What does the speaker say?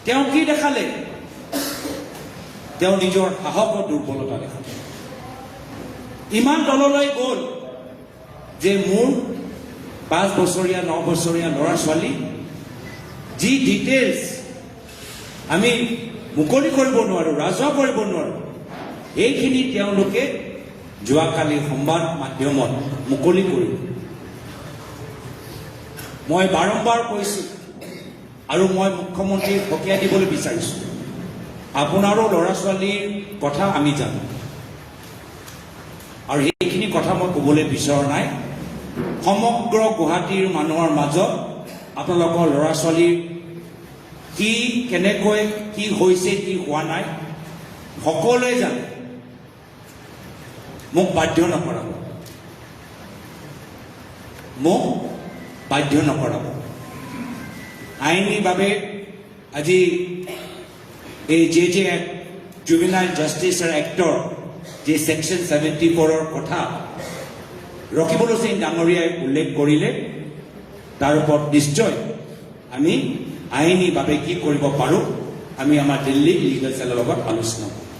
তেওঁ কি দেখালে? তেওঁ নিজৰ সাহসৰ দুৰ্বলতা দেখালে। ইমান তললৈ গ'ল যে মোৰ 5 বছৰীয়া 9 বছৰীয়া ল'ৰা ছোৱালী যি ডিটেইলছ আমি মুকলি কৰিব নোৱাৰোঁ, ৰাজহুৱা কৰিব নোৱাৰোঁ, এইখিনি তেওঁলোকে যোৱাকালি সংবাদ মাধ্যমত মুকলি কৰিব। মই বাৰম্বাৰ কৈছোঁ আৰু মই মুখ্যমন্ত্ৰীক সকীয়াই দিবলৈ বিচাৰিছোঁ, আপোনাৰো ল'ৰা ছোৱালীৰ কথা আমি জানো আৰু সেইখিনি কথা মই ক'বলৈ বিচৰা নাই। সমগ্ৰ গুৱাহাটীৰ মানুহৰ মাজত আপোনালোকৰ ল'ৰা ছোৱালীৰ কি কেনেকৈ কি হৈছে কি হোৱা নাই সকলোৱে জানে। মোক বাধ্য নকৰাব, মোক বাধ্য নকৰাব। আইনীভাৱে আজি এই JJ Act, juvenile justice actor যে ছেকশ্যন 74ৰ কথা ৰকিবুল হুছেইন ডাঙৰীয়াই উল্লেখ কৰিলে, তাৰ ওপৰত নিশ্চয় আমি আইনীভাৱে কি কৰিব পাৰোঁ আমি আমাৰ দিল্লী লিগেল চেলৰ লগত আলোচনা কৰোঁ।